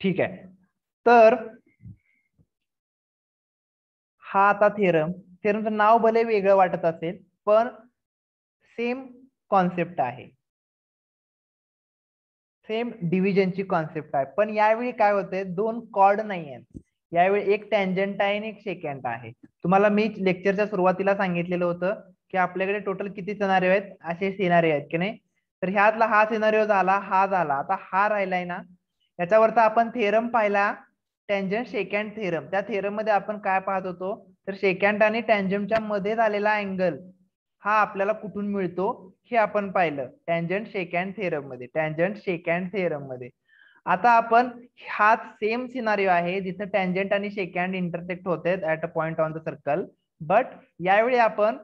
ठीक आहे. तर हा आता थेरमचं नाव भले वेगळं वाटत असेल पण सेम कॉन्सेप्ट आहे, सेम डिव्हिजनची कॉन्सेप्ट आहे. पण यावेळी काय होतंय, दोन कॉर्ड नाही आहेत, यावेळी एक टँजंट आहे आणि एक सेकंड आहे. तुम्हाला मी लेक्चरच्या सुरुवातीला सांगितलेलं होतं की आपल्याकडे टोटल किती सिनारिओ आहेत, असे सिनारिओ आहेत की नाही. तर ह्यातला हा सिनारिओ झाला, हा झाला, आता हा राहिलाय ना. याच्यावरचा आपण थेरम पाहिला, टँजंट सेकंड थेरम. त्या थेरम मध्ये आपण काय पाहत होतो, तर सेकंड आणि टँजंटच्या मध्ये झालेला अँगल हा आपल्याला कुठून मिळतो हे आपण पाहिलं टँजंट सेकंड थेरम मध्ये, टँजंट सेकंड थेरम मध्ये. आता आपण हाच सेम सिनारिओ आहे जिथे टँजंट आणि सेकंड इंटरसेक्ट होते at a point on the circle. But यावेळी आपण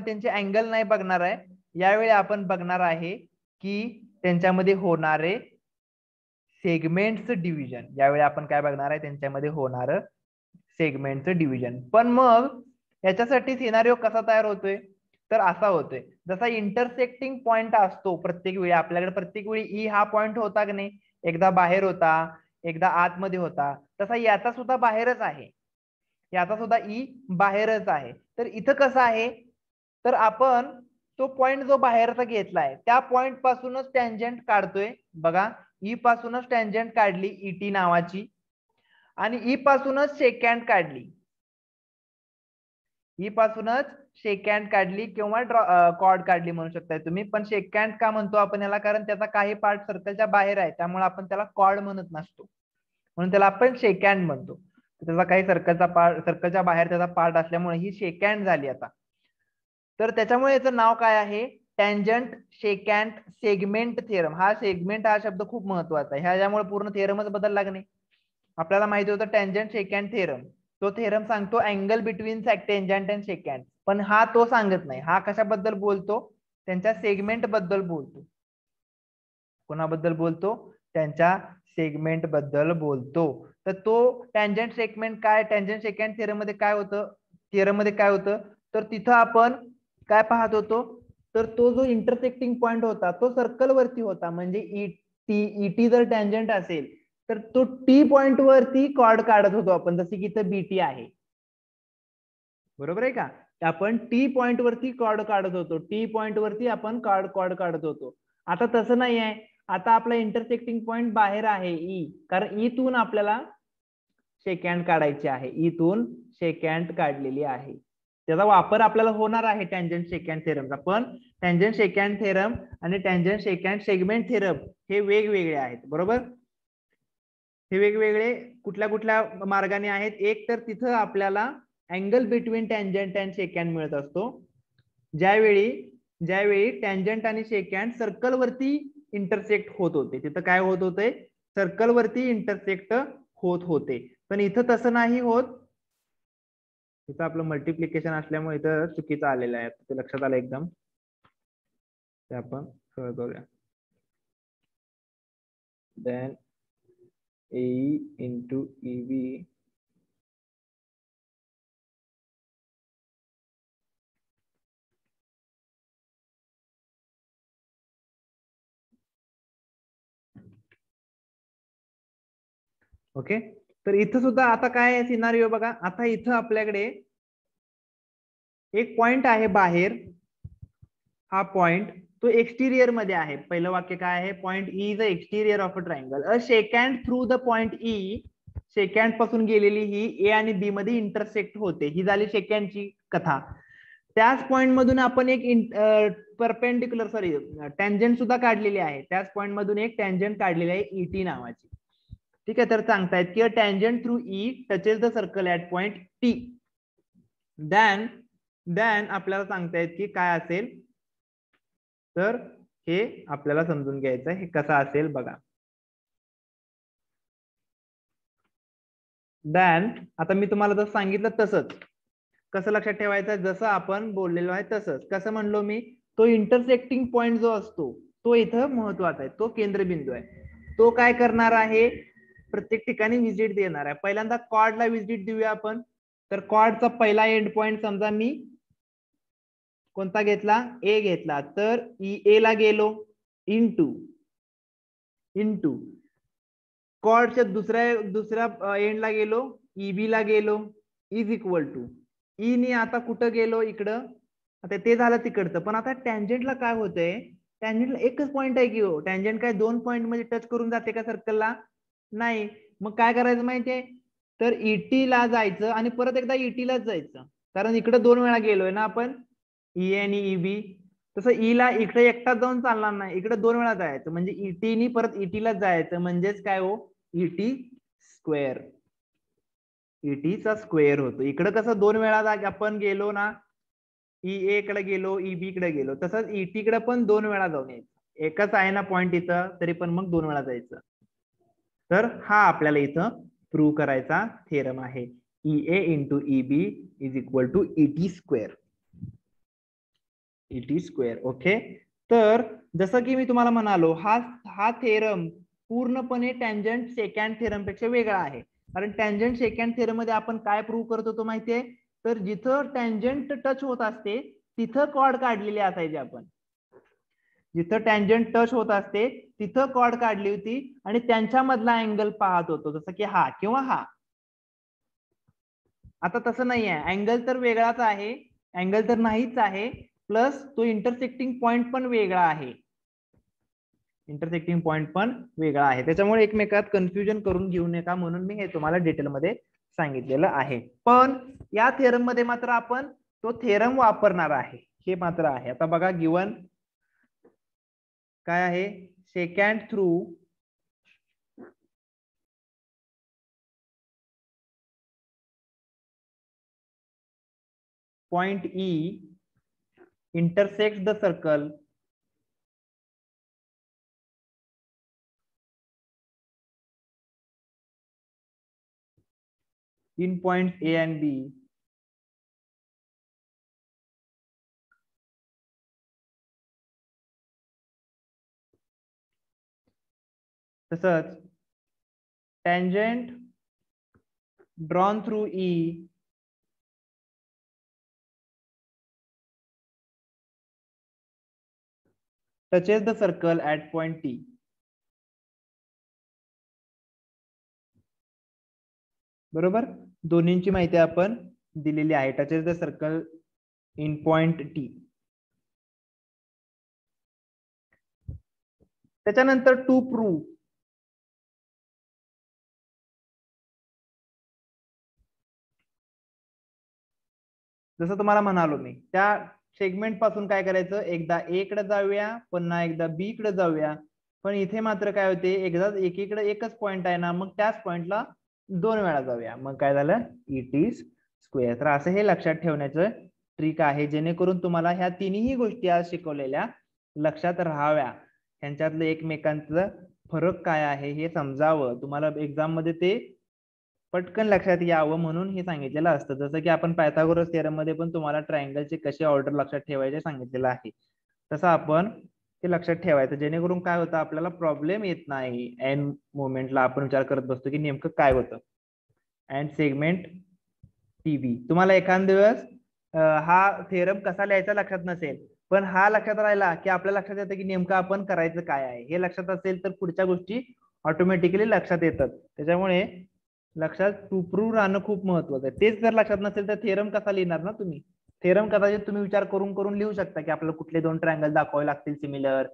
त्यांचे अँगल नाही बघणार आहे. यावेळी आपण बघणार आहे की त्यांच्यामध्ये होणारे सेगमेंटचं डिव्हिजन. यावेळी आपण काय बघणार आहे, त्यांच्यामध्ये होणार सेगमेंटचं डिव्हिजन. पण मग याच्यासाठी सिनारिओ कसा तयार होतोय, तर असा होतोय जसा इंटरसेक्टिंग पॉइंट असतो प्रत्येक वेळी आपल्याकडे, प्रत्येक वेळी ई हा पॉइंट होता की नाही, एकदा बाहेर होता एकदा आतमध्ये होता, तसा याचा सुद्धा बाहेरच आहे, याचा सुद्धा ई बाहेरच आहे. तर इथं कसं आहे, तर आपण तो पॉइंट जो बाहेरचा घेतलाय त्या पॉइंट पासूनच टँजंट काढतोय बघा. ई पासूनच टँजंट काढली ईटी नावाची, आणि ई पासूनच सेकंड काढली, ई पासूनच सेकंड काढली किंवा कॉर्ड काढली म्हणू शकताय तुम्ही. पण सेकंड का म्हणतो आपण याला, कारण त्याचा काही पार्ट सर्कलच्या बाहेर आहे, त्यामुळे आपण त्याला कॉर्ड म्हणत नसतो, म्हणून त्याला आपण सेकंड म्हणतो. त्याचा काही सर्कलच्या बाहेर त्याचा पार्ट असल्यामुळे ही सेकंड झाली आता. तर त्याच्यामुळे याचं नाव काय आहे, टँजंट सेकंड सेगमेंट थेरम. हा सेगमेंट हा शब्द खूप महत्वाचा आहे, ह्याच्यामुळे पूर्ण थेरमच बदलला नाही. आपल्याला माहिती होतं टँजंट सेकंड थेरम, तो थेरम सांगतो angle between tangent and second. पण हा तो सांगत नाही, हा कशाबद्दल बोलतो, त्यांच्या सेगमेंट बद्दल बोलतो. कोणाबद्दल बोलतो, त्यांच्या सेगमेंट बद्दल बोलतो. तर तो टँजंट सेगमेंट काय, टँजंट सेकंड थेरम मध्ये काय होतं, तर तिथं आपण काय पाहत होतो, तर तो जो इंटरसेक्टिंग पॉइंट होता तो सर्कल वरती होता. म्हणजे ईटी जर टँजंट असेल तर तो टी पॉइंट वरती कॉर्ड काढत होतो आपण, जसे की इथं बीटी आहे, बरोबर आहे का. आपण टी पॉइंट वरती कॉर्ड काढत होतो, टी पॉइंट वरती आपण कॉर्ड काढत होतो. आता तसं नाही आहे, आता आपला इंटरसेक्टिंग पॉइंट बाहेर आहे ई, कारण ईतून आपल्याला सेकंड काढायची आहे, ईतून सेकंड काढलेली आहे. त्याचा वापर आपल्याला होणार आहे टँजंट सेकंड थेरमचा. पण टँजंट सेकंड थेरम आणि टँजंट सेकंड सेगमेंट थेरम हे वेगवेगळे आहेत, बरोबर. हे वेगवेगळे कुठल्या मार्गाने आहेत, एक तर तिथं आपल्याला angle between tangent and second मिळत असतो, ज्यावेळी टँजंट आणि सेकंड सर्कल वरती इंटरसेक्ट होत होते. तिथं काय होत होते, सर्कल वरती इंटरसेक्ट होत होते. पण इथं तसं नाही होत, इथं आपलं मल्टिप्लिकेशन असल्यामुळे इथं चुकीचं आलेलं आहे, ते लक्षात आलं एकदम, ते आपण सॉल्व करूया. Then AE into EB okay. तर इथं सुद्धा आता काय सिनारिओ बघा, आता इथं आपल्याकडे एक पॉइंट आहे बाहेर, हा पॉइंट तो एक्सटिरियर मध्ये आहे. पहिलं वाक्य काय आहे, point E is the exterior of a triangle, a secant through the point E, secant पासून गेलेली ही ए आणि बी मध्ये इंटरसेक्ट होते, ही झाली सेकंडची कथा. त्याच पॉइंट मधून आपण एक परपेंडिक्युलर टँजंट सुद्धा काढलेली आहे, त्याच पॉइंट मधून एक टँजंट काढलेली आहे ईटी नावाची. ठीक आहे, तर सांगतायत की tangent through E touches the circle at point T. Then आपल्याला सांगतायत की काय असेल, तर हे आपल्याला समजून घ्यायचं हे कसं असेल बघा. देन आता मी तुम्हाला जसं सांगितलं तसंच, कसं लक्षात ठेवायचं, जसं आपण बोललेलो आहे तसंच. कसं म्हणलो मी, तो इंटरसेक्टिंग पॉइंट जो असतो तो इथं महत्वाचा आहे, तो केंद्रबिंदू आहे. तो काय करणार आहे, प्रत्येक ठिकाणी व्हिजिट देणार आहे. पहिल्यांदा कॉर्डला व्हिजिट देऊया आपण. तर कॉर्डचा पहिला एंड पॉइंट समजा मी कोणता घेतला? ए घेतला, तर ए ला गेलो इंटू कॉर्डच्या दुसऱ्या एंडला गेलो, ईबी ला गेलो, इज इक्वल टू नी आता कुठं गेलो? इकडं. आता ते झालं तिकडचं, पण आता टँजंटला काय होतंय? टँजंटला एकच पॉईंट आहे की हो. टँजंट काय 2 पॉईंट मध्ये टच करून जाते का सर्कलला? नाही. मग काय करायचं माहितीये? तर ईटी ला जायचं आणि परत एकदा ईटी लाच जायचं, कारण इकडे 2 वेळा गेलोय ना आपण, ई आणि ईबी. तसं ई ला इकडे एकटाच जाऊन चालणार नाही, इकडे 2 वेळा जायचं, म्हणजे ईटी नी परत ईटी लाच जायचं, म्हणजेच काय हो? ET square. ईटीचा स्क्वेअर होतो. इकडे कसं 2 वेळा आपण गेलो ना, ए कडे गेलो, ईबी कडे गेलो, तसंच ईटी कडे पण 2 वेळा जाऊन यायचं. एकच आहे ना पॉईंट इथं, तरी पण मग 2 वेळा जायचं. तर हा आपल्याला इथं प्रूव्ह करायचा थेरम आहे. EA into EB is equal to ET square. ET square. Okay. तर जसं की मी तुम्हाला म्हणालो, हा थेरम पूर्णपणे टँजंट सेकंड थेरम पेक्षा वेगळा आहे. कारण टँजंट सेकंड थेरम मध्ये आपण काय प्रूव्ह करत होतो माहितीये? तर जिथं टँजंट टच होत असते तिथं कॉर्ड काढलेली असायची आपण. जिथं टँजंट टच होत असते तिथं कॉर्ड काढली होती आणि त्यांच्यामधला अँगल पाहत होतो, जसं की हा किंवा हा. आता तसं नाही आहे, अँगल तर वेगळाच आहे, अँगल तर नाहीच आहे, प्लस तो इंटरसेक्टिंग पॉइंट पण वेगळा आहे. इंटरसेक्टिंग पॉइंट पण वेगळा आहे. त्याच्यामुळे एकमेकात कन्फ्युजन करून घेऊ नका म्हणून मी हे तुम्हाला डिटेलमध्ये सांगितलेलं आहे. पण या थेरम मध्ये मात्र आपण तो थेरम वापरणार आहे, हे मात्र आहे. आता बघा, गिवन काय आहे? Second through point E intersects the circle in points A and B तसंच tangent drawn through E touches the circle at point T. बरोबर, दोन्हींची माहिती आपण दिलेली आहे. Touches the circle in point T. त्याच्यानंतर टू प्रूव्ह, जसं तुम्हाला म्हणालो मी, त्या सेगमेंट पासून काय करायचं? एकदा ए कडे जाऊया, पुन्हा एकदा बी कडे जाऊया. पण इथे मात्र काय होते? एकदा एकीकडे एकच पॉइंट आहे ना, मग त्याच पॉइंटला 2 वेळा जाऊया, मग काय झालं? It is square. तर असं हे लक्षात ठेवण्याचं ट्रिक आहे, जेणेकरून तुम्हाला ह्या तिन्ही गोष्टी आज शिकवलेल्या लक्षात राहाव्या. ह्यांच्यातलं एकमेकांचं फरक काय आहे हे समजावं, तुम्हाला एक्झाम मध्ये ते पटकन लक्षात यावं म्हणून हे सांगितलेलं असतं. जसं की आपण पायथागोरस थेरम मध्ये पण तुम्हाला ट्रायंगलचे कसे ऑर्डर लक्षात ठेवायचे सांगितलेलं आहे, तसं आपण ते लक्षात ठेवायचं, जेणेकरून काय होतं? आपल्याला प्रॉब्लेम येत नाही. एन मोमेंटला आपण विचार करत बसतो की नेमकं काय होतं. अँड सेगमेंट टीबी, तुम्हाला एखाद दिवस हा थेरम कसा लिहायचा लक्षात नसेल, पण हा लक्षात राहिला की आपल्या लक्षात येतं की नेमकं आपण करायचं काय आहे. हे लक्षात असेल तर पुढच्या गोष्टी ऑटोमॅटिकली लक्षात येतात. त्याच्यामुळे लक्षात टू प्रूव्ह राहणं खूप महत्वाचं आहे. तेच जर लक्षात नसेल तर थेरम कसा लिहिणार ना तुम्ही? थेरम कदाचित तुम्ही विचार करून करून लिहू शकता की आपल्याला कुठले 2 ट्रायंगल दाखवावे लागतील सिमिलर,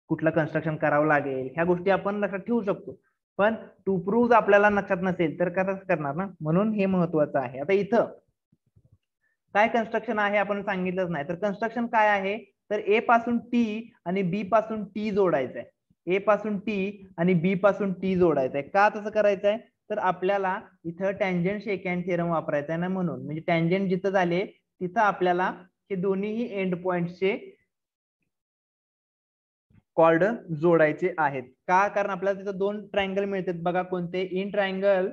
कुठलं कन्स्ट्रक्शन करावं लागेल, ह्या गोष्टी आपण लक्षात ठेवू शकतो. पण टू प्रूव्ह आपल्याला लक्षात नसेल तर कसं करणार ना, म्हणून हे महत्वाचं आहे. आता इथं काय कन्स्ट्रक्शन आहे आपण सांगितलंच नाही. तर कन्स्ट्रक्शन काय आहे? तर ए पासून टी आणि बी पासून टी जोडायचंय. ए पासून टी आणि बी पासून टी जोडायचंय. का तसं करायचंय? तर आपल्याला इथं टँजंट सेकंड थेरम वापरायचा आहे ना, म्हणून. म्हणजे टँजंट जिथं झाले तिथं आपल्याला हे दोन्ही एंड पॉइंटचे कॉर्ड जोडायचे आहेत. का? कारण आपल्याला तिथं 2 ट्रायंगल मिळतात बघा. कोणते? In triangle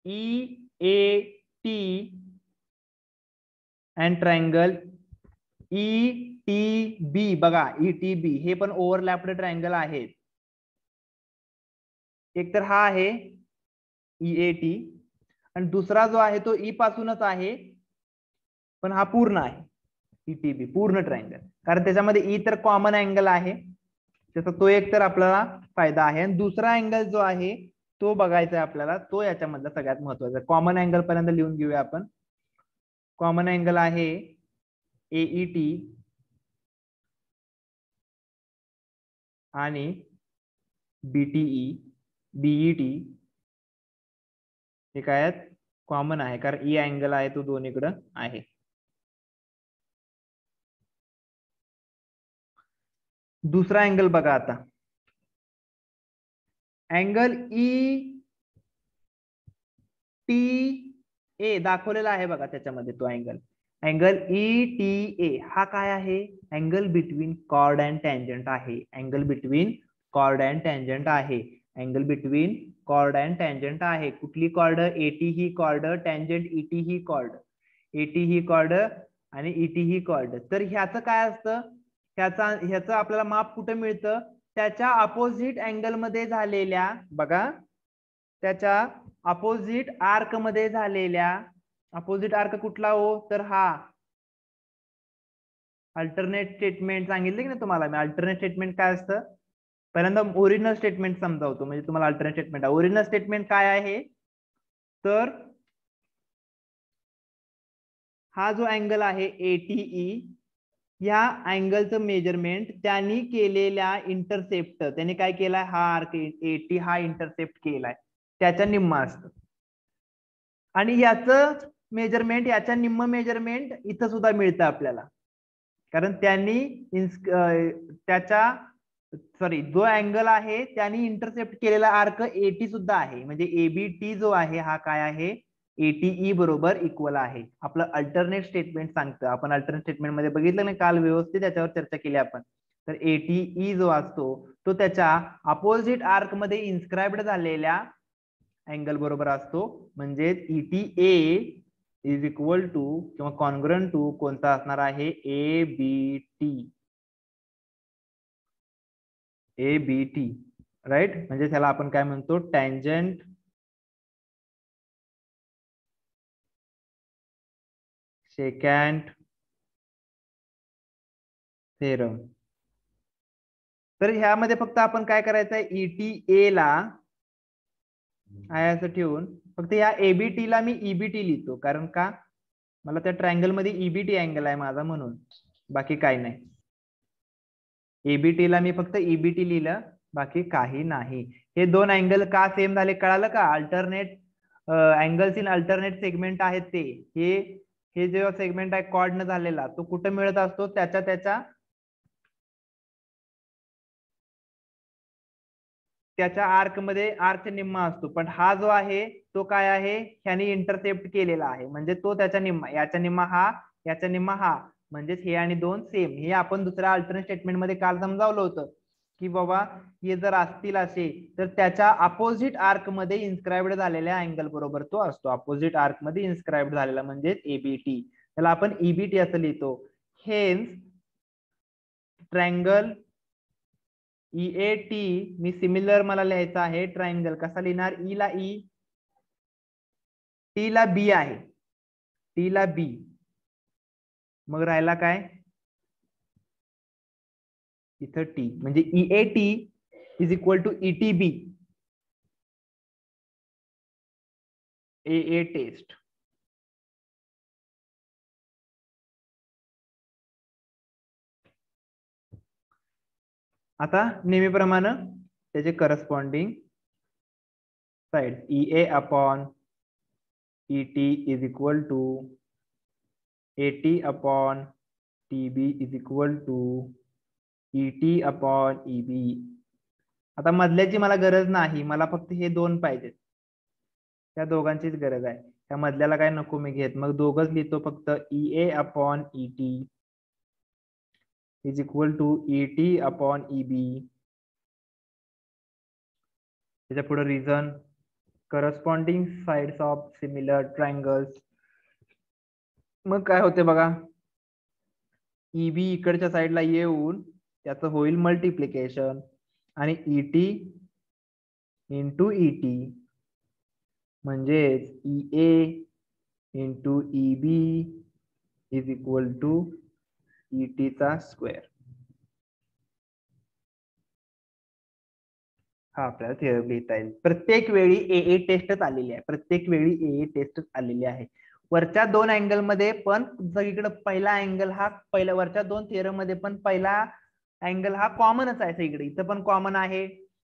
E A T and triangle E T B. बघा, ई टी बी हे पण ओव्हरलॅप्ड ट्रायंगल आहेत. एक तर हा आहे ई ए टी आणि दुसरा जो आहे तो ई पासूनच आहे, पण हा पूर्ण आहे ईटीबी पूर्ण ट्रायंगल, कारण त्याच्यामध्ये ई तर कॉमन अँगल आहे, त्याचा तो एक तर आपल्याला फायदा आहे. आणि दुसरा अँगल जो आहे तो बघायचा आहे आपल्याला, तो याच्यामधला सगळ्यात महत्वाचा. कॉमन अँगल पर्यंत लिहून घेऊया आपण. कॉमन अँगल आहे एईटी आणि बीटीई बीईटी, हे काय आहेत कॉमन आहे, कारण ई अँगल आहे तो दोन्हीकडं आहे. दुसरा अँगल बघा आता, अँगल ई टी ए दाखवलेला आहे बघा त्याच्यामध्ये तो angle. Angle E T A हा काय आहे, angle between chord and tangent आहे. Angle between chord and tangent आहे. Angle between chord and tangent आहे. कुठली कॉर्ड, एटी ही कॉर्ड, टँजंट ईटी ही कॉर्ड, एटी ही कॉर्ड आणि ईटी ही कॉर्ड. तर ह्याचं काय असतं, ह्याचं आपल्याला माप कुठे मिळतं, त्याच्या अपोजिट अँगल मध्ये झालेल्या, बघा त्याच्या अपोजिट आर्क मध्ये झालेल्या, अपोजिट आर्क कुठला हो, तर हा अल्टरनेट स्टेटमेंट सांगितलं की नाही तुम्हाला मी. अल्टरनेट स्टेटमेंट काय असतं, पहिल्यांदा ओरिजिनल स्टेटमेंट समजावतो म्हणजे तुम्हाला अल्टरनेट स्टेटमेंट. ओरिजिनल स्टेटमेंट काय आहे, तर हा जो अँगल आहे एटीई, या अँगलचं मेजरमेंट त्यांनी केलेल्या इंटरसेप्ट, त्याने काय केलाय, हा आर्क एटी हा इंटरसेप्ट केलाय त्याच्या निम्मा असतं. आणि याचं मेजरमेंट, याच्या निम्म मेजरमेंट इथं सुद्धा मिळतं आपल्याला, कारण त्यांनी त्याच्या जो अँगल आहे त्यांनी इंटरसेप्ट केलेला आर्क एटी सुद्धा आहे. म्हणजे एबीटी जो आहे हा काय आहे, एटीई बरोबर इक्वल आहे. आपलं अल्टरनेट स्टेटमेंट सांगतं. आपण अल्टरनेट स्टेटमेंट मध्ये बघितलं ना काल, व्यवस्थित त्याच्यावर चर्चा केली आपण. तर एटीई जो असतो तो त्याच्या अपोजिट आर्क मध्ये इन्स्क्राइब्ड झालेल्या अँगल बरोबर असतो. म्हणजे ईटीए इज इक्वल टू किंवा कॉन्ग्रंट टू कोणता असणार आहे, एबीटी. एबीटी राईट, म्हणजे त्याला आपण काय म्हणतो, टँजंट सेकंड थेरम. तर ह्यामध्ये फक्त आपण काय करायचं आहे, ईटीए ला असं ठेवून फक्त या एबीटी ला मी ईबीटी लिहितो, कारण का मला त्या ट्रायंगल मध्ये ईबीटी अँगल आहे माझा म्हणून, बाकी काही नाही. एबीटी ला मी फक्त ईबीटी लिहिलं, बाकी काही नाही. हे दोन अँगल का सेम झाले कळालं का, alternate angles in alternate segment आहेत ते. हे जेव्हा सेगमेंट आहे कॉर्ड न झालेला, तो कुठे मिळत असतो, त्याच्या आर्क मध्ये, आर्क निम्मा असतो. पण हा जो आहे तो काय आहे, ह्याने इंटरसेप्ट केलेला आहे, म्हणजे तो त्याच्या निम्मा, याच्या निम्मा हा, याच्या निम्मा हा, म्हणजेच हे आणि दोन सेम. हे आपण दुसऱ्या अल्टरनेट स्टेटमेंट मध्ये काल समजावलं होतं की बाबा हे जर असतील असे तर त्याच्या अपोजिट आर्क मध्ये इन्स्क्राइब्ड झालेल्या अँगल बरोबर तो असतो. अपोजिट आर्क मध्ये इन्स्क्राइब्ड झालेला म्हणजेच एबीटी, त्याला आपण ईबीटी असं लिहितो. हेन्स ट्रायंगल ईएटी मी सिमिलर मला लिहायचा आहे ट्रायंगल, कसा लिहिणार, ई ला ई, टी ला बी आहे, टी ला बी, मग राहिला काय इथं टी, म्हणजे EAT is equal to ETB, A test. आता नेहमीप्रमाणे त्याचे corresponding side, EA upon ET is equal to AT upon TB is equal to ET upon EB. आता मधल्याची मला गरज नाही, मला फक्त हे दोन पाहिजेत, त्या दोघांचीच गरज आहे. त्या मधल्याला काय नको मी घेत, मग दोघच लिहितो फक्त, EA upon ET is equal to ET upon EB. त्याच्या पुढे reason, corresponding sides of similar triangles. मग काय होते बघा, ईबी इकडच्या साईडला येऊन त्याचं होईल मल्टिप्लिकेशन, आणि ईटी इंटू ईटी म्हणजेच EA into EB is equal to ET चा स्क्वेअर. हा आपल्याला थिअरम लिहिता येईल. प्रत्येक वेळी ए टेस्टच आलेली आहे, प्रत्येक वेळी ए टेस्टच आलेली आहे. वरच्या दोन अँगल मध्ये पण सगळीकडे पहिला अँगल हा पहिल्या वरच्या दोन थिअरम मध्ये पण पहिला अँगल हा कॉमनच आहे सगळीकडे. इथं पण कॉमन आहे,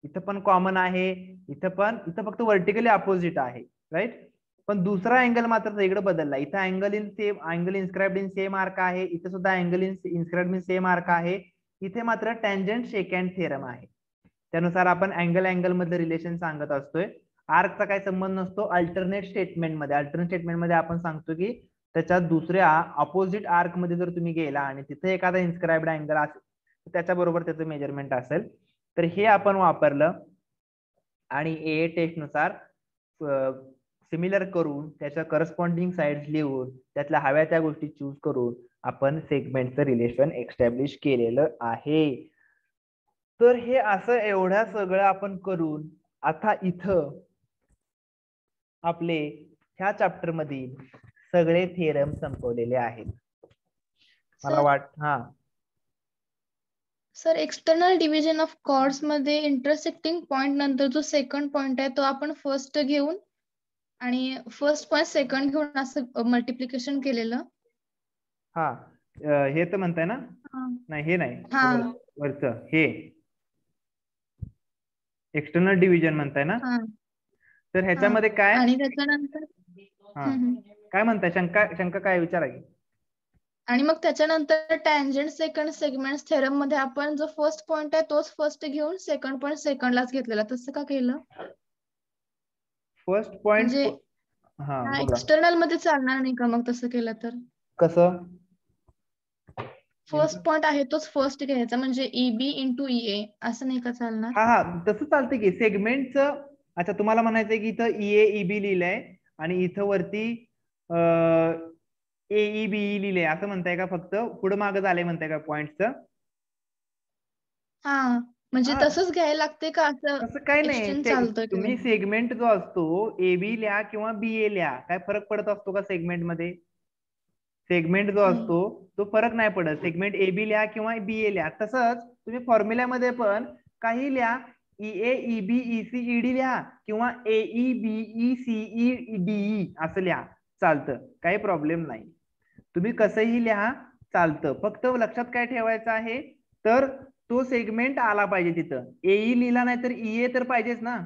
इथं पण कॉमन आहे, इथं फक्त व्हर्टिकली अपोजिट आहे, राईट. पण दुसरा अँगल मात्र सगळीकडे बदलला. इथं angle inscribed in same arc आहे, इथे सुद्धा angle inscribed in same arc आहे. इथे मात्र टँजंट सेकंड थिअरम आहे. त्यानुसार आपण अँगल मधलं रिलेशन सांगत असतोय. आर्कचा काही संबंध नसतो. अल्टरनेट स्टेटमेंट मध्ये आपण सांगतो की त्याच्या दुसऱ्या अपोजिट आर्क मध्ये जर तुम्ही गेला आणि तिथे एखादा इन्स्क्राइब्ड अँगल असेल त्याच्याबरोबर त्याचं मेजरमेंट असेल तर हे आपण वापरलं आणि ए टेस्ट नुसार सिमिलर करून त्याच्या करस्पॉन्डिंग साइड्स लिहून त्यातल्या हव्या त्या गोष्टी चूज करून आपण सेगमेंटचं रिलेशन एस्टॅब्लिश केलेलं आहे. तर हे असं एवढ्या सगळं आपण करून आता इथं आपले ह्या चॅप्टर मधील सगळे थिअरम संपवलेले आहेत. मला sir external division of chords मध्ये इंटरसेक्टिंग पॉइंट नंतर जो सेकंड पॉइंट आहे तो आपण फर्स्ट घेऊन आणि फर्स्ट पॉइंट सेकंड घेऊन असं मल्टिप्लिकेशन केलेलं. हा हे तर म्हणताय ना. नाही हे नाही वरचं हे एक्सटर्नल डिव्हिजन म्हणताय ना. तर ह्याच्यामध्ये काय आणि त्याच्यानंतर काय म्हणताय, शंका काय विचारा की. आणि मग त्याच्यानंतर टँजंट सेकंड सेगमेंट थेरम मध्ये आपण जो फर्स्ट पॉइंट आहे तोच फर्स्ट घेऊन सेकंड पॉइंट सेकंडलाच घेतलेला. तसं का केलं? फर्स्ट पॉइंट म्हणजे एक्सटर्नल मध्ये चालणार नाही का मग तसं केलं तर? कसं? फर्स्ट पॉइंट आहे तोच फर्स्ट घ्यायचा म्हणजे EB इंटू EA असं नाही का चालणार? हा तसं चालतंय की सेगमेंटचं. अच्छा तुम्हाला म्हणायचंय की इथं EA EB लिहिलंय आणि इथं वरती AEBE लिहिलंय असं म्हणताय का? फक्त पुढे मागं झालंय म्हणताय का पॉइंटचं? हा म्हणजे तसंच घ्यायला लागते का असं? तसं काय नाही. चालतंय तुम्ही सेगमेंट जो असतो AB लिहा किंवा BA लिहा, काय फरक पडत असतो का सेगमेंट मध्ये? सेगमेंट जो असतो तो फरक नाही पडत. सेगमेंट AB लिहा किंवा BA लिहा. तसंच तुम्ही फॉर्म्युल्यामध्ये पण काही लिहा, EA EB EC ED लिहा किंवा AE BE CE DE असं लिहा, चालतं, काही प्रॉब्लेम नाही. तुम्ही कसंही लिहा चालतं. फक्त लक्षात काय ठेवायचं आहे तर तो सेगमेंट आला पाहिजे तिथं. AE लिहिला नाही तर EA तर पाहिजेच ना.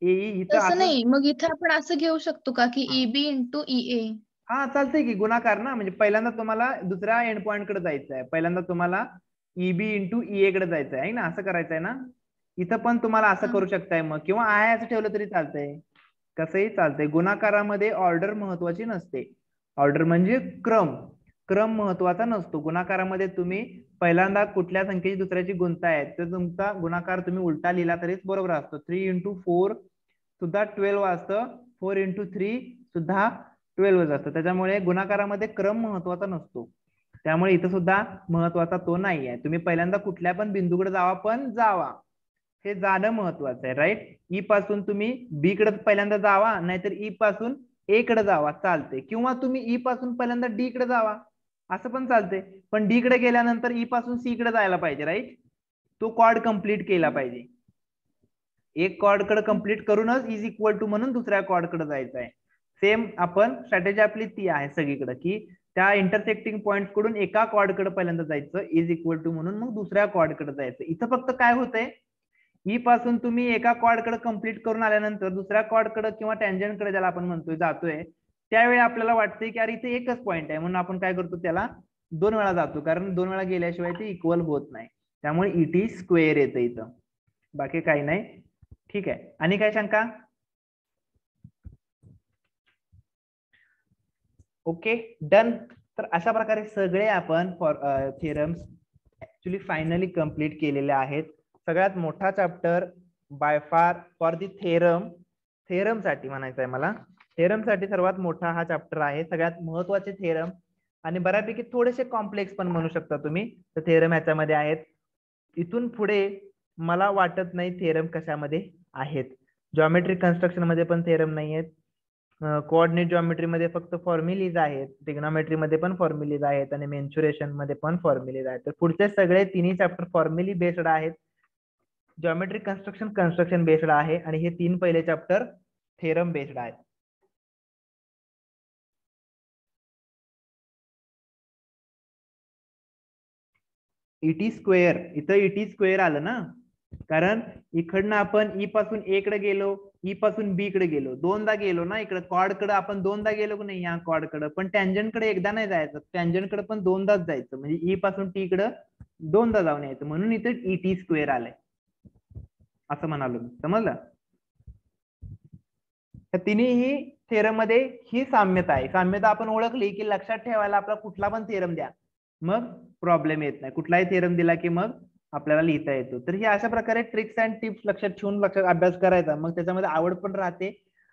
AE इथं तसं नाही, मग इथे आपण असं घेऊ शकतो का की EB इंटू EA? हा चालतंय की गुणाकार ना. म्हणजे पहिल्यांदा तुम्हाला दुसऱ्या एंड पॉइंट कडे जायचं आहे, पहिल्यांदा तुम्हाला EB इंटू EA कडे जायचं आहे ना, असं करायचं आहे ना. इथं पण तुम्हाला असं करू शकताय मग, किंवा आहे असं ठेवलं तरी चालतंय, कसंही चालतंय. गुणाकारामध्ये ऑर्डर महत्वाची नसते. ऑर्डर म्हणजे क्रम महत्वाचा नसतो. गुणाकारामध्ये तुम्ही पहिल्यांदा कुठल्या संख्येची दुसऱ्याची गुणताय तर तुमचा गुणाकार तुम्ही उलटा लिहिला तरीच बरोबर असतो. 3 इंटू 4 सुद्धा 12 असतं, 4 इंटू 3 सुद्धा 12 असतं. त्याच्यामुळे गुणाकारामध्ये क्रम महत्वाचा नसतो. त्यामुळे इथं सुद्धा महत्वाचा तो नाही आहे. तुम्ही पहिल्यांदा कुठल्या पण बिंदूकडे जावा, हे जाणं महत्वाचं आहे, राईट. ई पासून तुम्ही बी कडे पहिल्यांदा जावा, नाहीतर ई पासून ए कडे जावा, चालते. किंवा तुम्ही ई पासून पहिल्यांदा डी कडे जावा, असं पण चालते. पण डी कडे गेल्यानंतर ई पासून सी कडे जायला पाहिजे, राईट. तो कॉर्ड कंप्लीट केला पाहिजे. एक कॉर्ड कडे कंप्लीट करूनच इज इक्वल टू म्हणून दुसऱ्या कॉर्ड कडे जायचं आहे. सेम आपण स्ट्रॅटेजी आपली ती आहे सगळीकडे, की त्या इंटरसेक्टिंग पॉइंट कडून एका कॉर्ड कडे पहिल्यांदा जायचं इज इक्वल टू म्हणून, मग दुसऱ्या कॉर्ड कडे जायचं. इथं फक्त काय होतंय, ई पासून तुम्ही एका कॉर्ड कडे कंप्लीट करून आल्यानंतर दुसऱ्या कॉर्ड कडे किंवा टँजंट कडे ज्याला आपण म्हणतोय जातोय, त्यावेळी आपल्याला वाटतंय की अरे इथे एकच पॉइंट आहे, म्हणून आपण काय करतो त्याला 2 वेळा जातो, कारण 2 वेळा गेल्याशिवाय ते इक्वल होत नाही. त्यामुळे इट स्क्वेअर येतं इथं, बाकी काही नाही. ठीक आहे, आणि काय शंका? Okay done. तर अशा प्रकारे सगळे आपण थिअरम्स ऍक्च्युली फायनली कंप्लीट केलेले आहेत. सगळ्यात मोठा chapter by far for the theorem साठी म्हणायचं आहे मला. थेरम साठी सर्वात मोठा हा चॅप्टर आहे. सगळ्यात महत्वाचे थेरम आणि बऱ्यापैकी थोडेसे कॉम्प्लेक्स पण म्हणू शकता तुम्ही, तर थेरम ह्याच्यामध्ये आहेत. इथून पुढे मला वाटत नाही थेरम कशामध्ये आहेत. जॉमेट्रिक कन्स्ट्रक्शन मध्ये पण थेरम नाही आहेत, कोऑर्डिनेट जॉमेट्री मध्ये फक्त फॉर्म्युलीज आहेत, ट्रिग्नोमेट्री मध्ये पण फॉर्म्युलीज आहेत आणि मेन्सुरेशन मध्ये पण फॉर्म्युलीज आहेत. तर पुढचे सगळे तिन्ही चॅप्टर फॉर्म्युली बेस्ड आहेत. जॉमेट्रिक कन्स्ट्रक्शन बेस्ड आहे आणि हे 3 पहिले चॅप्टर थेरम बेस्ड आहेत. इटी स्क्वेअर, इथं इटी स्क्वेअर आलं ना, कारण इकडनं आपण ई पासून ए कडे गेलो, ई पासून बी कडे गेलो, दोनदा गेलो ना इकडे कॉर्ड कडे आपण दोनदा गेलो की नाही या कॉर्ड कडे, पण टँजंट कडे एकदा नाही जायचं, टँजंट कडे पण दोनदाच जायचं, म्हणजे ई पासून टी कडे दोनदा जाऊन यायचं, म्हणून इथे इटी स्क्वेअर आलंय असं म्हणालो मी. समजलं? तिन्ही थेरम मध्ये ही साम्यता आहे. साम्यता आपण ओळखली की लक्षात ठेवायला आपला कुठला पण थेरम द्या, मग प्रॉब्लेम येत नाही. कुठलाही थेरम दिला की मग आपल्याला लिहिता येतो. तर ही अशा प्रकारे ट्रिक्स अँड टिप्स लक्षात ठेवून लक्षात अभ्यास करायचा, मग त्याच्यामध्ये आवड पण राहते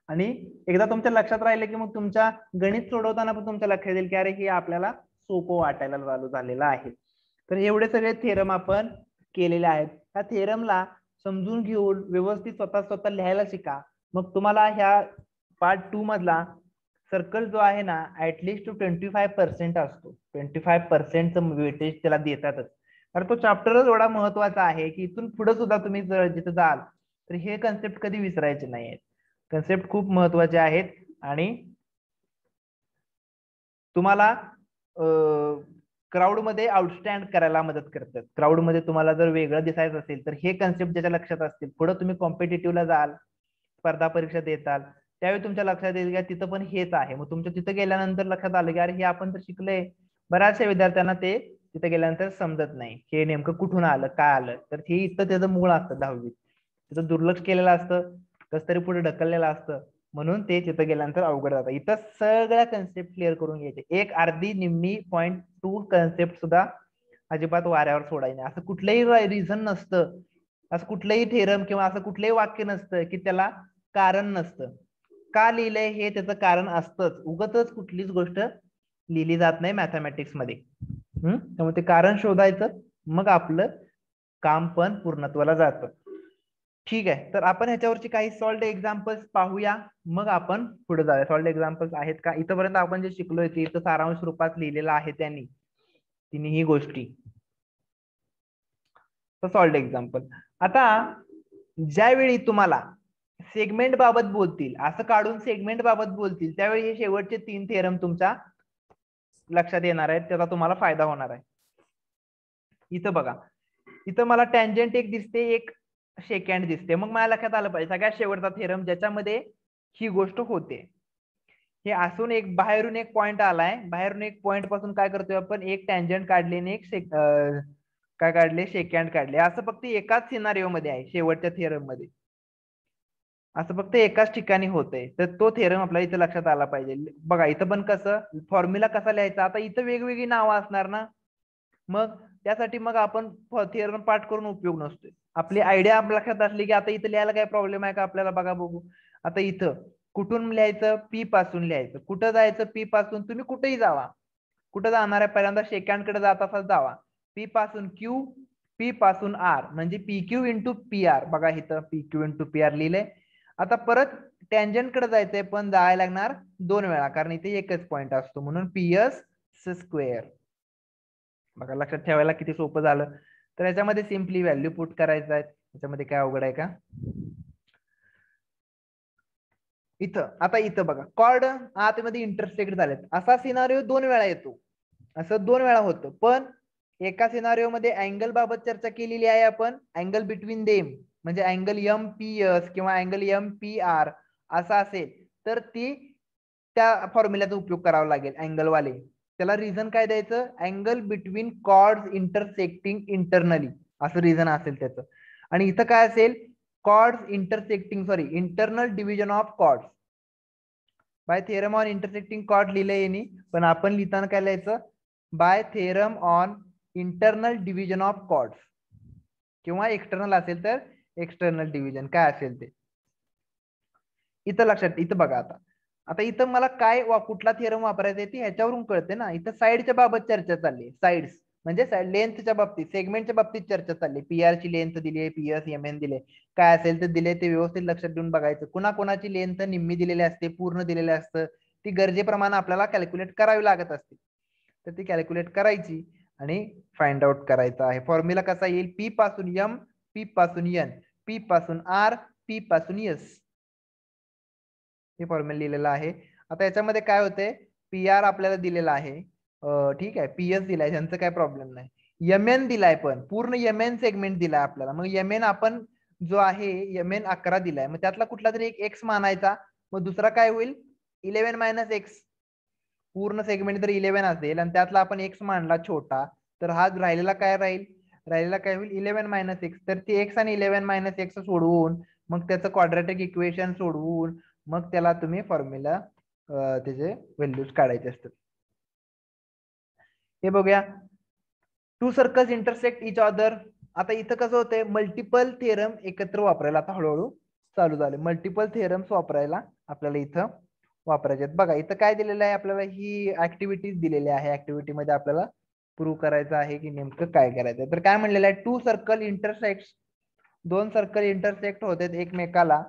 आणि एकदा तुमच्या लक्षात राहिले की मग तुमच्या गणित सोडवताना पण तुमच्या लक्षात येईल की अरे हे आपल्याला सोपं वाटायला चालू झालेलं आहे. तर एवढे सगळे थेरम आपण केलेले आहेत. त्या थेरमला समजून घेऊन व्यवस्थित स्वतः लिहायला शिका. मग तुम्हाला ह्या पार्ट 2 मधला सर्कल जो आहे ना ऍटलिस्ट 25% असतो. 25% वेटेज त्याला देतातच, कारण तो चॅप्टरच एवढा महत्वाचा आहे की इथून पुढे सुद्धा तुम्ही जर जिथे जाल तर हे कन्सेप्ट कधी विसरायचे नाही आहेत. कन्सेप्ट खूप महत्वाचे आहेत आणि तुम्हाला क्राऊड मध्ये आउटस्टँड करायला मदत करतात. क्राऊड मध्ये तुम्हाला जर वेगळं दिसायचं असेल तर हे कन्सेप्ट ज्याच्या लक्षात असतील, पुढे तुम्ही कॉम्पिटिटिव्हला जाल, स्पर्धा परीक्षा देताल, त्यावेळी तुमच्या लक्षात येईल की तिथं पण हेच आहे. मग तुमच्या तिथं गेल्यानंतर लक्षात आलं की अरे हे आपण तर शिकलोय. बऱ्याचशा विद्यार्थ्यांना ते तिथे गेल्यानंतर समजत नाही हे नेमकं कुठून आलं, काय आलं. तर हे इथं त्याचं मूळ असतं 10वीत, तिथं दुर्लक्ष केलेलं असतं, कस तरी पुढे ढकललेलं असतं, म्हणून ते तिथं गेल्यानंतर अवघड जातं. इथं सगळ्या कन्सेप्ट क्लिअर करून घ्यायचे, एक अर्धी निम्मी 0.2 कन्सेप्ट सुद्धा अजिबात वाऱ्यावर सोडायचे नाही. असं कुठलंही रिझन नसतं, असं कुठलंही थेरम किंवा असं कुठलंही वाक्य नसतं की त्याला कारण नसतं. का लिहिलंय हे त्याचं कारण असतंच. उगाचच कुठलीच गोष्ट लिहिली जात नाही मॅथमॅटिक्स मध्ये. त्यामुळे ते कारण शोधायचं, मग आपलं काम पण पूर्णत्वाला जातं. ठीक आहे, तर आपण ह्याच्यावरची काही सॉल्व्ड एक्झाम्पल्स पाहूया, मग आपण पुढे जाऊया. सॉल्व्ड एक्झाम्पल्स आहेत का इथपर्यंत आपण जे शिकलोय ते इथं सारांश रूपात लिहिलेलं आहे त्यांनी तिन्ही गोष्टी. तर सॉल्व्ड एक्झाम्पल, आता ज्यावेळी तुम्हाला सेगमेंट बाबत बोलतील, असं काढून सेगमेंट बाबत बोलतील, त्यावेळी हे शेवटचे 3 थेरम तुमच्या लक्षात येणार आहेत, त्याचा तुम्हाला फायदा होणार आहे. इथं बघा, इथं मला टँजंट एक दिसते, एक सेकंड दिसते, मग मला लक्षात आलं पाहिजे सगळ्यात शेवटचा थेरम ज्याच्यामध्ये ही गोष्ट होते. हे असून एक बाहेरून एक पॉइंट आलाय, बाहेरून एक पॉइंट पासून काय करतोय आपण, एक टँजंट काढले आणि एक काय काढले, सेकंड काढले. असं फक्त एकाच सिनारिओ मध्ये आहे शेवटच्या थेरम मध्ये, असं फक्त एकाच ठिकाणी होतंय. तर तो थेरम आपल्याला इथं लक्षात आला पाहिजे. बघा इथं पण कसं फॉर्म्युला कसा लिहायचा, आता इथं वेगवेगळी नावं असणार ना, मग त्यासाठी मग आपण थेरम पाठ करून उपयोग नसतोय. आपली आयडिया आपल्या लक्षात असली की आता इथं लिहायला काय प्रॉब्लेम आहे का आपल्याला, बघा बघू. आता इथं कुठून लिहायचं, पी पासून लिहायचं. कुठं जायचं, पी पासून तुम्ही कुठेही जावा, कुठं जाणार आहे पहिल्यांदा सेकंड कडे जात असाल जावा, पी पासून क्यू, पी पासून आर, म्हणजे P Q into P R. बघा इथं P Q into P R लिहिलंय. आता परत टँजंट कडे जायचंय, पण जायला लागणार 2 वेळा, कारण इथे एकच पॉइंट असतो, म्हणून पी एस स्क्वेअर. बघा लक्षात ठेवायला किती सोपं झालं. तर याच्यामध्ये सिम्पली व्हॅल्यू पुट करायचं आहे, याच्यामध्ये काय अवघड आहे का. इथं आता इथं बघा कॉर्ड आतमध्ये इंटरसेक्ट झालेत, असा सिनारिओ 2 वेळा येतो, असं 2 वेळा होतं. पण एका सिनारिओ मध्ये अँगल बाबत चर्चा केलेली आहे आपण, अँगल बिटवीन देम, म्हणजे अँगल एम पी एस किंवा अँगल एम पी आर असा असेल तर ती त्या फॉर्म्युल्याचा उपयोग करावा लागेल अँगल वाले. त्याला रिझन काय द्यायचं, angle between chords intersecting internally, असं रिझन असेल त्याचं. आणि इथं काय असेल, chords intersecting internal division of chords by theorem on intersecting chord लिहिलंय यांनी, पण आपण लिहिताना काय लिहायचं, by theorem on internal division of chords, किंवा एक्सटर्नल असेल तर एक्सटर्नल डिव्हिजन काय असेल ते. इथं लक्षात, इथं बघा आता, आता इथं मला काय कुठला थेरम वापरायचा आहे ते ह्याच्यावरून कळते ना. इथं साईडच्या बाबत चर्चा चालली, साइड्स म्हणजे लेंथच्या बाबतीत, सेगमेंटच्या बाबतीत चर्चा चालली. PR ची लेंथ दिली आहे, PS MN दिले, काय असेल तर दिले ते व्यवस्थित लक्षात ठेवून बघायचं. कुणाची लेंथ निम्मी दिलेली असते, पूर्ण दिलेली असतं, ती गरजेप्रमाणे आपल्याला कॅल्क्युलेट करावी लागत असते. तर ती कॅल्क्युलेट करायची आणि फाइंड आउट करायचं आहे. फॉर्म्युला कसा येईल? P पासून M, P पासून N, P पासून R, P पासून S, हे फॉर्म्युला लिहिलेलं आहे. आता याच्यामध्ये काय होतंय, PR आपल्याला दिलेला आहे, ठीक आहे, PS दिलाय, त्यांचं काय प्रॉब्लेम नाही. MN दिलाय, पण पूर्ण MN सेगमेंट दिलाय आपल्याला. मग MN आपण जो आहे MN 11 दिलाय, मग त्यातला कुठला तरी एक X मानायचा, मग दुसरा काय होईल 11 - X. पूर्ण सेगमेंट जर 11 असेल आणि त्यातला आपण X मानला छोटा, तर हा राहिलेला काय राहील, राहिलेला काय होईल 11 - X. तर ते X आणि 11 - X सोडवून मग त्याचं क्वाड्रॅटिक इक्वेशन सोडवून मग त्याला तुम्ही फॉर्म्युला त्याचे व्हॅल्यूज काढायचे असतात. हे बघूया, to circles intersect each other. आता इथं कसं होतंय, मल्टिपल थेरम एकत्र वापरायला आता हळूहळू चालू झाले. मल्टिपल थेरम्स वापरायला आपल्याला इथं वापरायचे आहेत. बघा इथं काय दिलेलं आहे आपल्याला, ही ऍक्टिव्हिटीज दिलेली आहे. ऍक्टिव्हिटी मध्ये आपल्याला प्रूव्ह करायचं आहे की नेमकं काय करायचं आहे. तर काय म्हणलेलं आहे, टू सर्कल इंटरसेक्ट, दोन सर्कल इंटरसेक्ट होतात एकमेकाला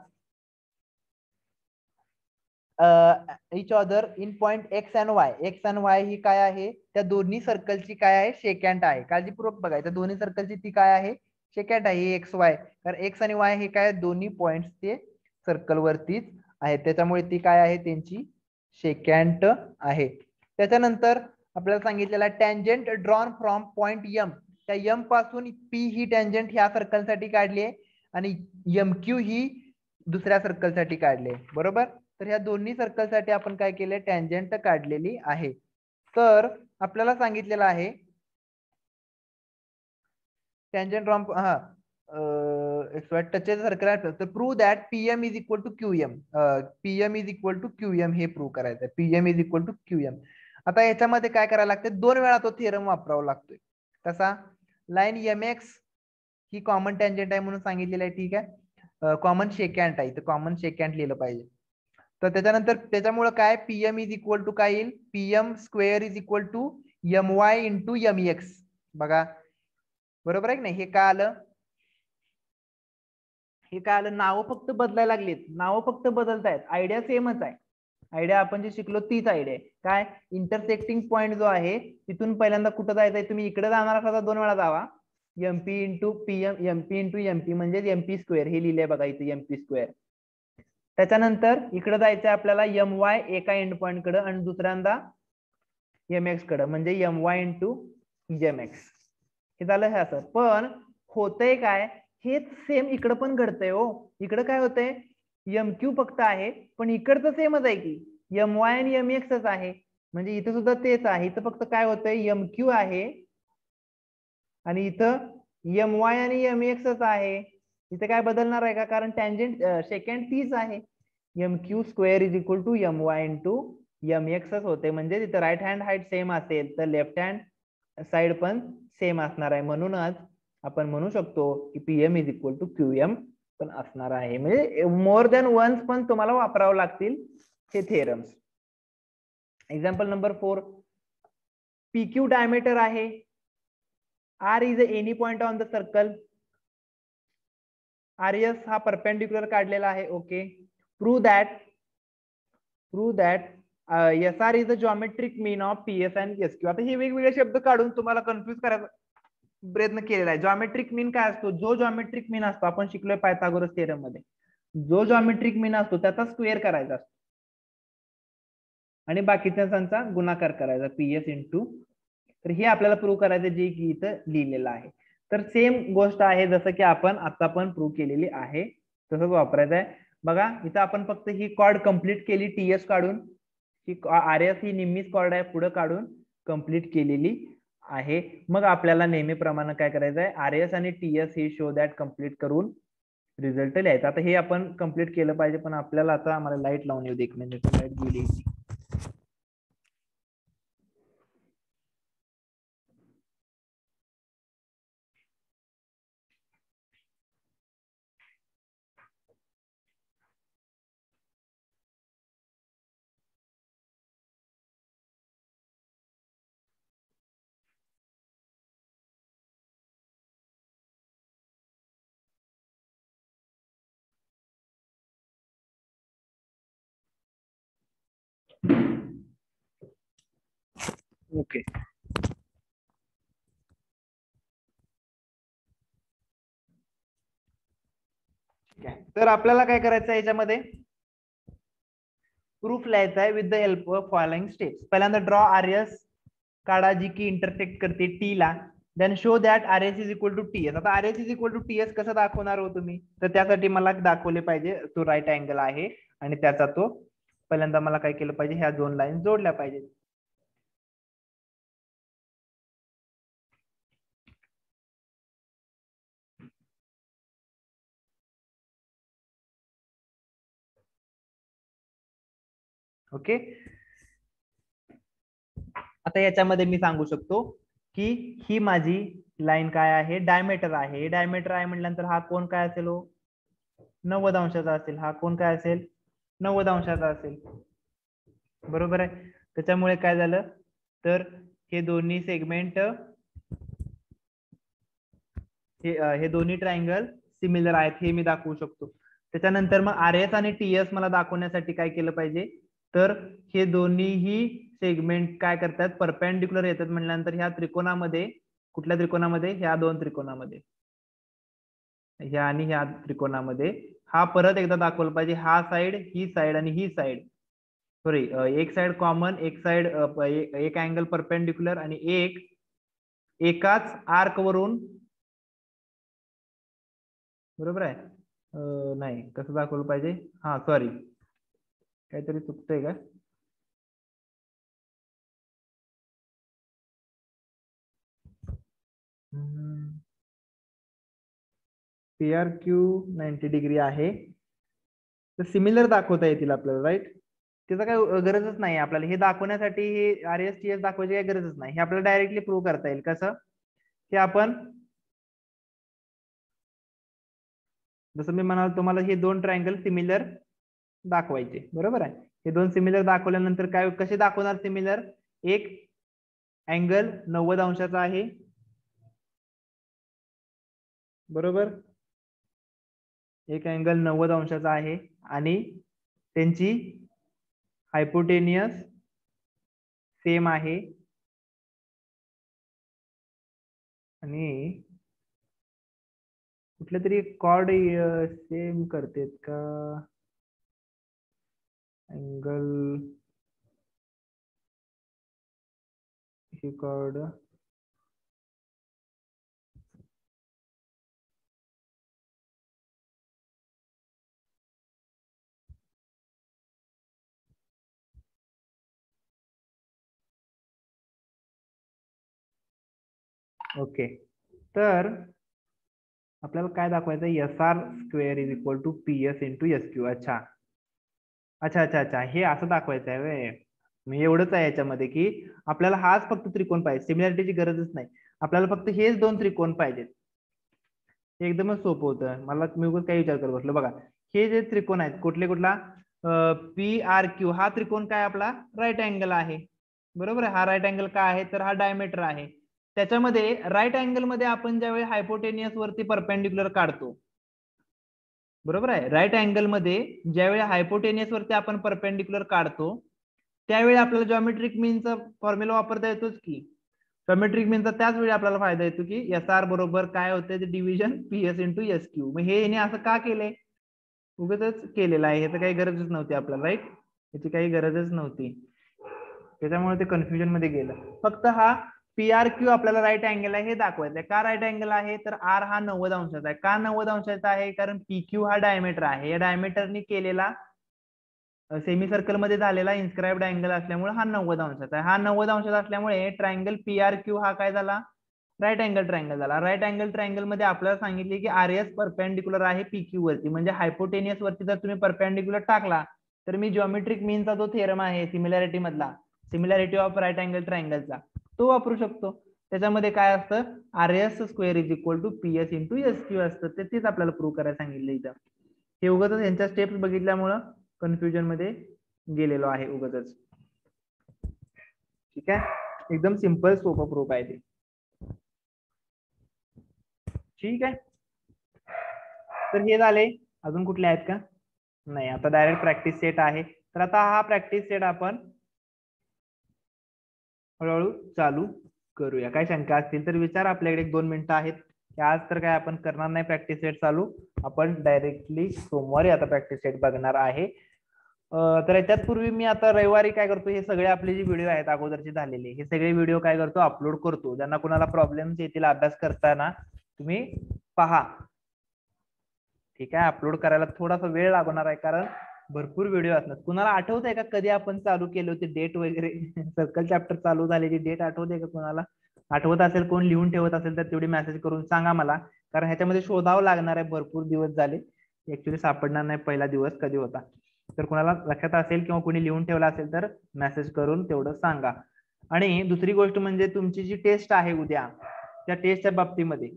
each other in point X and Y. X and Y ही काय आहे, त्या दोन्ही सर्कलची काय आहे, शेकँट आहे. काळजीपूर्वक बघायचं, दोन्ही सर्कलची ती काय आहे, शेकँट आहे XY. कारण X आणि Y हे काय दोन्ही पॉइंट्स ते सर्कल वरतीच आहेत, त्याच्यामुळे ती काय आहे, त्यांची शेकँट आहे. त्याच्यानंतर आपल्याला सांगितलेला tangent drawn from point M. त्या M पासून P ही टँजंट ह्या सर्कलसाठी काढली आहे आणि MQ ही दुसऱ्या सर्कलसाठी काढली आहे, बरोबर. तर ह्या दोन्ही सर्कलसाठी आपण काय केले, टँजंट काढलेली आहे. तर आपल्याला सांगितलेलं आहे टँजंट फ्रॉम टचेस सर्कल, तर prove that PM is equal to QM. PM is equal to QM हे प्रूव्ह करायचं आहे. PM is equal to QM. आता याच्यामध्ये काय करायला लागते, दोन वेळा तो थेरम वापरावा लागतोय. कसा, लाईन MX ही कॉमन टँजंट आहे म्हणून सांगितलेलं आहे, ठीक आहे. कॉमन शेकँट आहे, तर कॉमन शेकँट लिहिलं पाहिजे. तर त्याच्यानंतर त्याच्यामुळे काय, PM इज इक्वल टू काय येईल, PM square is equal to MY into MEX. बघा बरोबर आहे की नाही, हे काय आलं, हे काय आलं, नावं फक्त बदलायला लागलीत, नावं फक्त बदलतायत, आयडिया सेमच आहे. आयडिया आपण जे शिकलो तीच आयडिया आहे. काय, इंटरसेक्टिंग पॉईंट जो आहे तिथून पहिल्यांदा कुठं जायचंय, तुम्ही इकडे जाणार असा दोन वेळा जावा, MP into PM, MP into MP म्हणजे MP स्क्वेअर, हे लिहिलंय बघा इथे MP स्क्वेअर. त्याच्यानंतर इकडे जायचंय आपल्याला MY एका एंड पॉइंट कडे आणि दुसऱ्यांदा MX कडे, म्हणजे MY इंटू MX. हे झालं हे असं. पण होतंय काय, हेच सेम इकडं पण घडतंय हो. इकडं काय होतंय, MQ फक्त आहे पण इकडचं सेमच आहे की, MY आणि MX आहे, म्हणजे इथं सुद्धा तेच आहे. इथं फक्त काय होतंय, MQ आहे आणि इथं MY आणि MX आहे. इथे काय बदलणार आहे का, कारण टँजंट सेकंड तीच आहे. MQ square is equal to MY into MX होते, म्हणजे तिथे राईट हँड हाईट सेम असेल तर लेफ्ट हँड साइड पण सेम असणार आहे. म्हणूनच आपण म्हणू शकतो की PM is equal to QM पण असणार आहे. म्हणजे मोर दॅन वन्स पण तुम्हाला वापरावं लागतील हे theorems. Example number 4, PQ diameter आहे, R is any point on the circle, RS हा परपेंडिक्युलर काढलेला आहे. Okay, prove that SR is the geometric mean of PS and SQ. आता हे वेगवेगळे शब्द काढून तुम्हाला कन्फ्युज करायचा प्रयत्न केलेला आहे. जॉमेट्रिक मीन काय असतो, जो जॉमेट्रिक मीन असतो आपण शिकलोय पायथागोरस थेरम मध्ये, जो जॉमेट्रिक मीन असतो त्याचा स्क्वेअर करायचा असतो आणि बाकीच्या गुणाकार करायचा PS इंटू. तर हे आपल्याला प्रूव्ह करायचं जे की इथं लिहिलेलं आहे. तर सेम गोष्ट आहे जसं की आपण आता पण प्रूव्ह केलेली आहे, तसंच वापरायचं आहे. बघा इथं आपण फक्त ही कॉर्ड कंप्लीट केली, TS काढून, ही RS ही निम्मीच कॉर्ड आहे पुढे काढून कंप्लीट केलेली आहे. मग आपल्याला नेहमीप्रमाणे काय करायचं आहे, RS आणि TS हे शो दॅट कंप्लीट करून रिझल्ट लिहायचा. आता हे आपण कंप्लीट केलं पाहिजे, पण आपल्याला आता आम्हाला लाईट लावून येऊ दे, एक मिनिट, लाईट गेली. ओके तर आपल्याला काय करायचं आहे याच्यामध्ये प्रूफ लिहायचा आहे with the help of following steps. पहिल्यांदा ड्रॉ आरएस काढा जी की इंटरसेक्ट करते टी ला. Then show that R S is equal to T S. आता R S is equal to T S कसं दाखवणार हो तुम्ही, तर त्यासाठी मला दाखवले पाहिजे तो राईट अँगल आहे आणि त्याचा तो पहिल्यांदा मला काय केलं पाहिजे, ह्या दोन लाईन जोडल्या पाहिजेत. ओके आता याच्यामध्ये मी सांगू शकतो की ही माझी लाईन काय आहे, डायमीटर आहे. डायमीटर आहे म्हटल्यानंतर हा कोण काय असेल हो, 90 अंशाचा असेल. हा कोण काय असेल, 90 अंशाचा असेल. बरोबर आहे. त्याच्यामुळे काय झालं तर हे दोन्ही सेगमेंट हे दोन्ही ट्रायंगल सिमिलर आहेत हे मी दाखवू शकतो. त्याच्यानंतर मग आर एस आणि टी एस मला दाखवण्यासाठी काय केलं पाहिजे, तर हे दोन्हीही सेगमेंट काय करतात, परपेंडिक्युलर येतात म्हटल्यानंतर ह्या त्रिकोणामध्ये, कुठल्या त्रिकोणामध्ये, ह्या दोन त्रिकोणामध्ये, ह्या आणि ह्या त्रिकोणामध्ये हा परत एकदा दाखवला पाहिजे. हा साइड, ही साइड आणि ही साइड, सॉरी एक साइड कॉमन, एक साइड एक अँगल परपेंडिक्युलर आणि एक एकाच आर्क वरून. बरोबर आहे. नाही कसं दाखवलं पाहिजे, हा सॉरी काहीतरी चुकतंय का, पी आर क्यू 90 डिग्री आहे तर सिमिलर दाखवता येतील आपल्याला, राईट. त्याचा काही गरजच नाही आपल्याला हे दाखवण्यासाठी, हे आर एस टी एस दाखवायची काही गरजच नाही. हे आपल्याला डायरेक्टली प्रूव्ह करता येईल. कसं की आपण जसं मी म्हणाल तुम्हाला हे दोन ट्रायंगल सिमिलर दाखवायचे. बरोबर आहे. हे दोन सिमिलर दाखवल्यानंतर काय कसे दाखवणार सिमिलर, एक अँगल 90 अंशाचा आहे. बरोबर, एक अँगल 90 अंशाचा आहे आणि त्यांची हायपोटेनियस सेम आहे आणि कुठले तरी कॉर्ड सेम करतेत का, अँगल ही कॉर्ड ओके. तर आपल्याला काय दाखवायचं, S R square is equal to P S into S Q. अच्छा अच्छा अच्छा अच्छा, हे असं दाखवायचं आहे वे. मी एवढंच आहे याच्यामध्ये की आपल्याला हाच फक्त त्रिकोण पाहिजे, सिमिलॅरिटीची गरजच नाही. आपल्याला फक्त हेच दोन त्रिकोण पाहिजेत. एकदमच सोपं होतं. मला मी उगाच काही विचार करत बसलो. बघा हे जे त्रिकोण आहेत कुठले, कुठला पी आर क्यू, हा त्रिकोण काय आपला राईट अँगल आहे. बरोबर आहे. हा राईट अँगल काय आहे, तर हा डायमीटर आहे. त्याच्यामध्ये राईट अँगल मध्ये आपण ज्यावेळी हायपोटेनियस वरती परपेंडिक्युलर काढतो, बरोबर आहे, राईट अँगल मध्ये ज्यावेळी हायपोटेनियस वरती आपण परपेंडिक्युलर काढतो त्यावेळी आपल्याला जॉमेट्रिक मीनचा फॉर्म्युला वापरता येतोच की. जॉमेट्रिक मीनचा त्याच वेळी आपल्याला फायदा येतो की एस आर बरोबर काय होते, division P S into S Q. मग हे असं का केलंय, उगाच केलेलं आहे, ह्याचं काही गरजच नव्हती आपल्याला, राईट. याची काही गरजच नव्हती, त्याच्यामुळे ते कन्फ्युजन मध्ये गेलं. फक्त हा पी आर क्यू आपल्याला राईट अँगल आहे हे दाखवायचं. का राईट अँगल आहे, तर आर हा 90 अंशाचा आहे. का 90 अंशाचा आहे, कारण पी क्यू हा डायमीटर आहे. या डायमीटरनी केलेला सेमी सर्कल मध्ये झालेला इन्स्क्राइब्ड अँगल असल्यामुळे हा 90 अंशाचा आहे. हा 90 अंशाचा असल्यामुळे ट्रायंगल पी आर क्यू हा काय झाला, राईट अँगल ट्रायंगल झाला. राईट अँगल ट्रायंगल मध्ये आपल्याला सांगितले की आर एस परपेंडिक्युलर आहे पी क्यू वरती, म्हणजे हायपोटेनियस वरती जर तुम्ही परपेंडिक्युलर टाकला तर मी जॉमेट्रिक मीनचा जो थेरम आहे सिमिलॅरिटी मधला, सिमिलॅरिटी ऑफ राईट अँगल ट्रायंगलचा, तो वापरू शकतो. त्याच्यामध्ये काय असतं, R S square is equal to P S into S Q असतं. तेच आपल्याला प्रूव्ह करायला सांगितलं इथं. हे उगाच यांच्या स्टेप्स बघितल्यामुळं कन्फ्युजन मध्ये गेलेलो आहे उगाच. ठीक आहे, एकदम सिंपल सोपं प्रूफ आहे ते. ठीक आहे, तर हे झाले. अजून कुठले आहेत का, नाही. आता डायरेक्ट प्रॅक्टिस सेट आहे. तर आता हा प्रॅक्टिस सेट आपण हळूहळू चालू करूया. काय शंका असतील तर विचार, आपल्याकडे 1-2 मिनिटं आहेत. आज तर काय आपण करणार नाही प्रॅक्टिस सेट चालू, आपण डायरेक्टली सोमवारी आता प्रॅक्टिस सेट बघणार आहे. तर याच्यात पूर्वी मी आता रविवारी काय करतो, हे सगळे आपले जे व्हिडिओ आहेत अगोदरचे झालेले, हे सगळे व्हिडिओ काय करतो, अपलोड करतो. ज्यांना कुणाला प्रॉब्लेम्स येतील अभ्यास करताना तुम्ही पहा. ठीक आहे, अपलोड करायला थोडासा वेळ लागणार आहे कारण भरपूर व्हिडिओ असणार. कुणाला आठवत आहे का कधी आपण चालू केले होते, डेट वगैरे सर्कल चॅप्टर चालू झालेली डेट आठवते का कुणाला? आठवत असेल, कोण लिहून ठेवत असेल तर तेवढी मेसेज करून सांगा मला, कारण ह्याच्यामध्ये शोधावं लागणार आहे. भरपूर दिवस झाले, ऍक्च्युली सापडणार नाही पहिला दिवस कधी होता. तर कुणाला लक्षात असेल किंवा कोणी लिहून ठेवला असेल तर मेसेज करून तेवढं सांगा. आणि दुसरी गोष्ट म्हणजे तुमची जी टेस्ट आहे उद्या, त्या टेस्टच्या बाबतीमध्ये